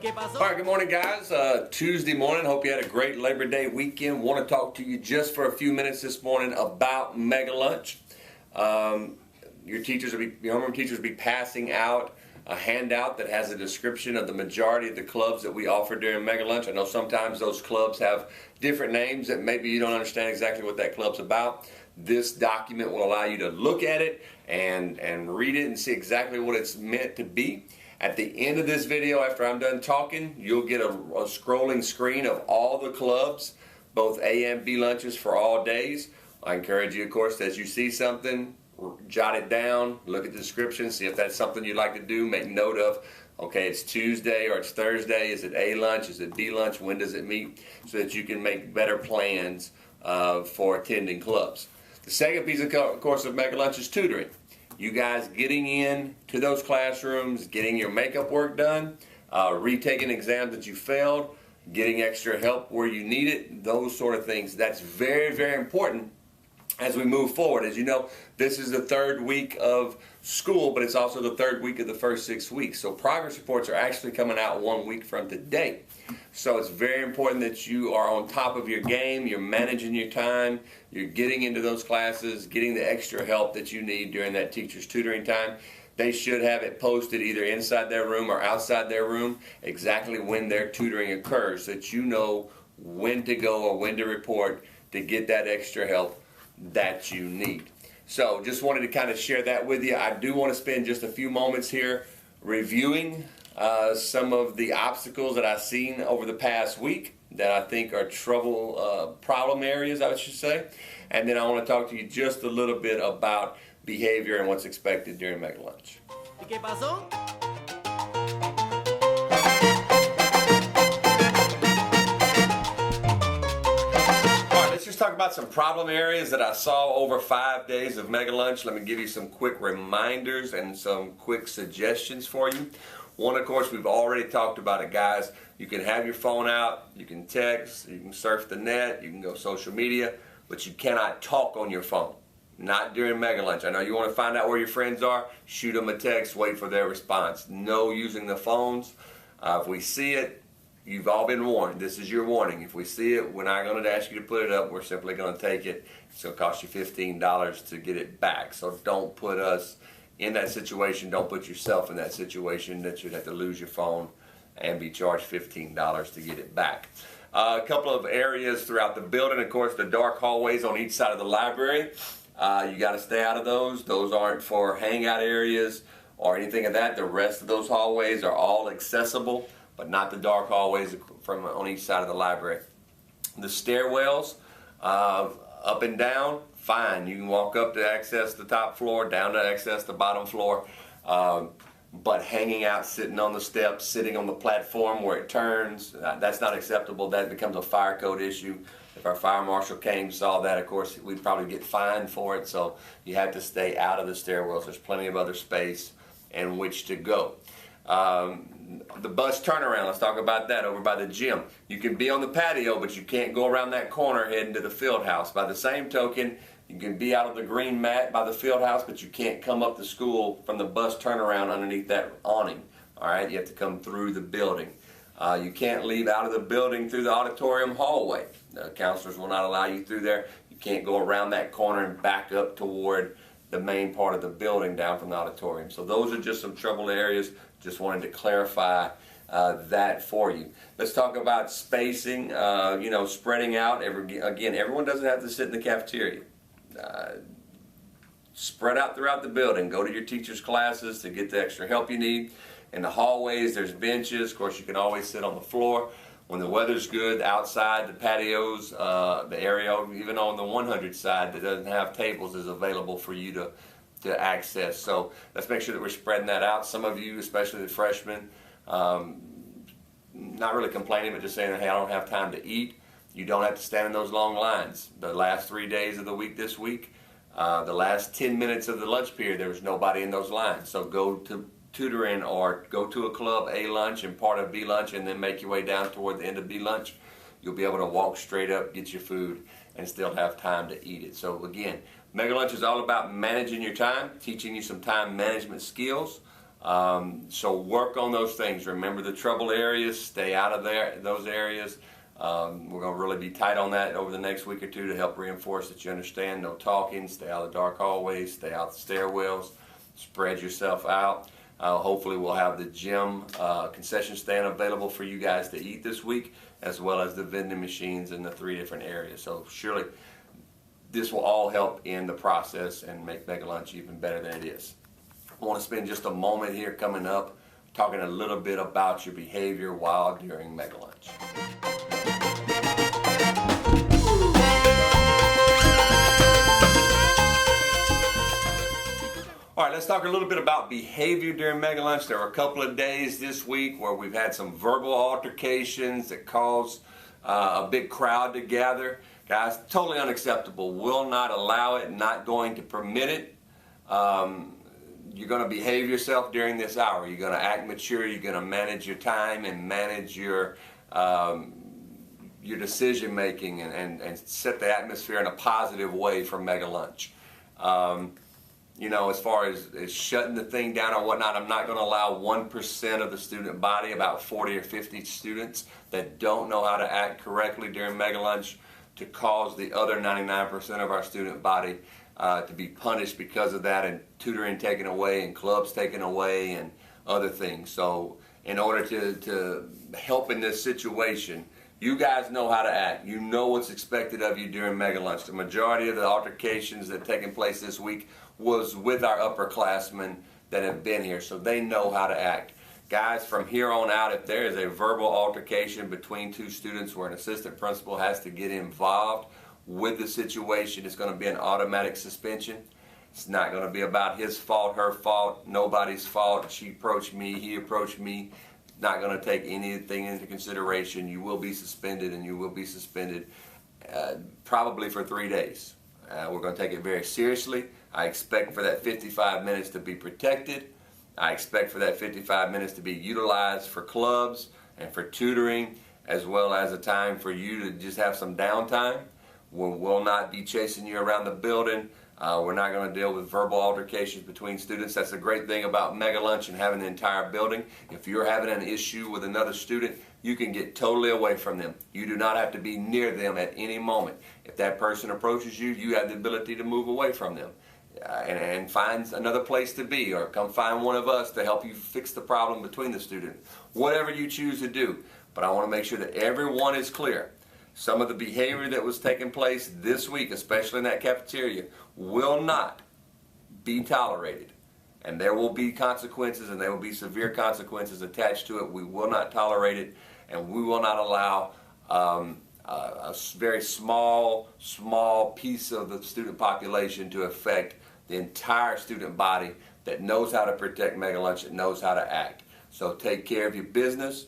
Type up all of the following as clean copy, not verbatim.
All right, good morning, guys. Tuesday morning. Hope you had a great Labor Day weekend. Want to talk to you just for a few minutes this morning about Mega Lunch. Your homeroom teachers will be passing out a handout that has a description of the majority of the clubs that we offer during Mega Lunch. I know sometimes those clubs have different names that maybe you don't understand exactly what that club's about. This document will allow you to look at it and read it and see exactly what it's meant to be. At the end of this video, after I'm done talking, you'll get a scrolling screen of all the clubs, both A and B lunches for all days. I encourage you, of course, as you see something, jot it down, look at the description, see if that's something you'd like to do, make note of, okay, it's Tuesday or it's Thursday, is it A lunch, is it B lunch, when does it meet, so that you can make better plans for attending clubs. The second piece, of course, of Mega Lunch is tutoring. You guys getting in to those classrooms, getting your makeup work done, retaking exams that you failed, getting extra help where you need it, those sort of things. That's very, very important as we move forward. As you know, this is the third week of school, but it's also the third week of the first 6 weeks. So progress reports are actually coming out 1 week from today. So it's very important that you are on top of your game, you're managing your time, you're getting into those classes, getting the extra help that you need during that teacher's tutoring time. They should have it posted either inside their room or outside their room exactly when their tutoring occurs so that you know when to go or when to report to get that extra help that you need. So just wanted to kind of share that with you. I do want to spend just a few moments here reviewing some of the obstacles that I've seen over the past week that I think are problem areas, I should say. And then I want to talk to you just a little bit about behavior and what's expected during Mega Lunch. ¿Qué pasó? Let's just talk about some problem areas that I saw over 5 days of Mega Lunch. Let me give you some quick reminders and some quick suggestions for you. One, of course, we've already talked about it, guys. You can have your phone out, you can text, you can surf the net, you can go social media, but you cannot talk on your phone. Not during Mega Lunch. I know you want to find out where your friends are, shoot them a text, wait for their response. No using the phones. If we see it, you've all been warned. This is your warning. If we see it, we're not going to ask you to put it up. We're simply going to take it. It's going to cost you $15 to get it back. So don't put us in that situation. Don't put yourself in that situation that you'd have to lose your phone and be charged $15 to get it back. A couple of areas throughout the building. Of course, the dark hallways on each side of the library. You got to stay out of those. Those aren't for hangout areas or anything of that. The rest of those hallways are all accessible, but not the dark hallways from on each side of the library. The stairwells, up and down, fine. You can walk up to access the top floor, down to access the bottom floor. But hanging out, sitting on the steps, sitting on the platform where it turns, that's not acceptable. That becomes a fire code issue. If our fire marshal came, saw that, of course, we'd probably get fined for it. So you have to stay out of the stairwells. There's plenty of other space in which to go. The bus turnaround, let's talk about that over by the gym. You can be on the patio, but you can't go around that corner heading to the field house. By the same token, you can be out on the green mat by the field house, but you can't come up to school from the bus turnaround underneath that awning. All right, you have to come through the building. You can't leave out of the building through the auditorium hallway. The counselors will not allow you through there. You can't go around that corner and back up toward the main part of the building down from the auditorium. So those are just some trouble areas. Just wanted to clarify that for you. Let's talk about spacing, spreading out. Again, everyone doesn't have to sit in the cafeteria. Spread out throughout the building. Go to your teacher's classes to get the extra help you need. In the hallways, there's benches. Of course, you can always sit on the floor. When the weather's good, outside, the patios, the area, even on the 100 side that doesn't have tables is available for you to access. So let's make sure that we're spreading that out. Some of you, especially the freshmen, not really complaining, but just saying, hey, I don't have time to eat. You don't have to stand in those long lines. The last 3 days of the week this week, the last 10 minutes of the lunch period, there was nobody in those lines. So go to tutoring or go to a club A lunch and part of B lunch and then make your way down toward the end of B lunch. You'll be able to walk straight up, get your food, and still have time to eat it. So again, Mega Lunch is all about managing your time, teaching you some time management skills. So work on those things. Remember the trouble areas. Stay out of those areas. We're going to really be tight on that over the next week or two to help reinforce that you understand. No talking. Stay out of the dark hallways. Stay out the stairwells. Spread yourself out. Hopefully we'll have the gym concession stand available for you guys to eat this week, as well as the vending machines in the 3 different areas. So surely this will all help in the process and make Mega Lunch even better than it is. I want to spend just a moment here coming up talking a little bit about your behavior while during Mega Lunch. All right, let's talk a little bit about behavior during Mega Lunch. There were a couple of days this week where we've had some verbal altercations that caused a big crowd to gather. Guys, totally unacceptable. Will not allow it, not going to permit it. You're going to behave yourself during this hour. You're going to act mature. You're going to manage your time and manage your decision making and set the atmosphere in a positive way for Mega Lunch. You know, as far as shutting the thing down or whatnot, I'm not going to allow 1% of the student body, about 40 or 50 students that don't know how to act correctly during Mega Lunch, to cause the other 99% of our student body to be punished because of that, and tutoring taken away and clubs taken away and other things. So in order to help in this situation, you guys know how to act. You know what's expected of you during Mega Lunch. The majority of the altercations that have taken place this week was with our upperclassmen that have been here, so they know how to act. Guys, from here on out, if there is a verbal altercation between 2 students where an assistant principal has to get involved with the situation, it's going to be an automatic suspension. It's not going to be about his fault, her fault, nobody's fault. She approached me, he approached me. Not going to take anything into consideration. You will be suspended, and you will be suspended probably for 3 days. We're going to take it very seriously. I expect for that 55 minutes to be protected. I expect for that 55 minutes to be utilized for clubs and for tutoring, as well as a time for you to just have some downtime. We will not be chasing you around the building. We're not going to deal with verbal altercations between students. That's the great thing about Mega Lunch and having the entire building. If you're having an issue with another student, you can get totally away from them. You do not have to be near them at any moment. If that person approaches you, you have the ability to move away from them and find another place to be, or come find one of us to help you fix the problem between the student. Whatever you choose to do. But I want to make sure that everyone is clear. Some of the behavior that was taking place this week, especially in that cafeteria, will not be tolerated. And there will be consequences, and there will be severe consequences attached to it. We will not tolerate it, and we will not allow a very small piece of the student population to affect the entire student body that knows how to protect Mega Lunch, that knows how to act. So take care of your business.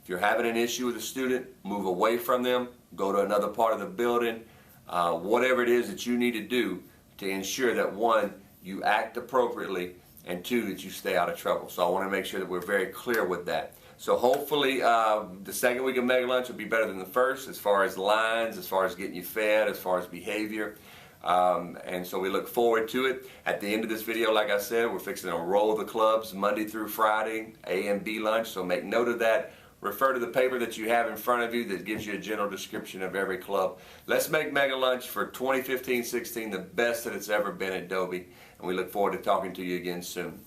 If you're having an issue with a student, move away from them, go to another part of the building, whatever it is that you need to do to ensure that, 1, you act appropriately, and 2, that you stay out of trouble. So I want to make sure that we're very clear with that. So hopefully the second week of Mega Lunch will be better than the first, as far as lines, as far as getting you fed, as far as behavior. And so we look forward to it. At the end of this video, like I said, we're fixing to roll the clubs Monday through Friday, A and B lunch, so make note of that. Refer to the paper that you have in front of you that gives you a general description of every club. Let's make Mega Lunch for 2015-16 the best that it's ever been at Dobie, and we look forward to talking to you again soon.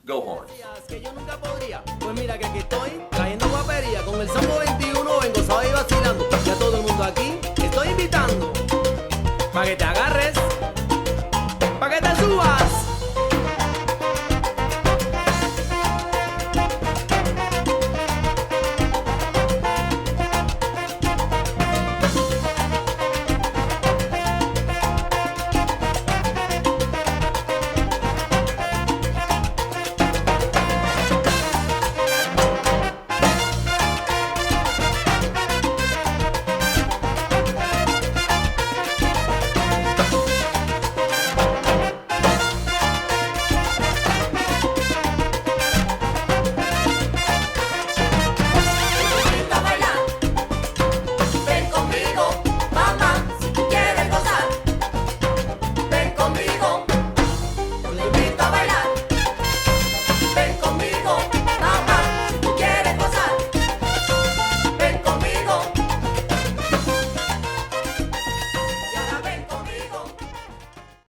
Go Horns. Que yo nunca podría, pues mira que aquí estoy, trayendo guapería, con el Sambo 21 vengo suave y vacilando, y a todo el mundo aquí estoy invitando, para que te agarres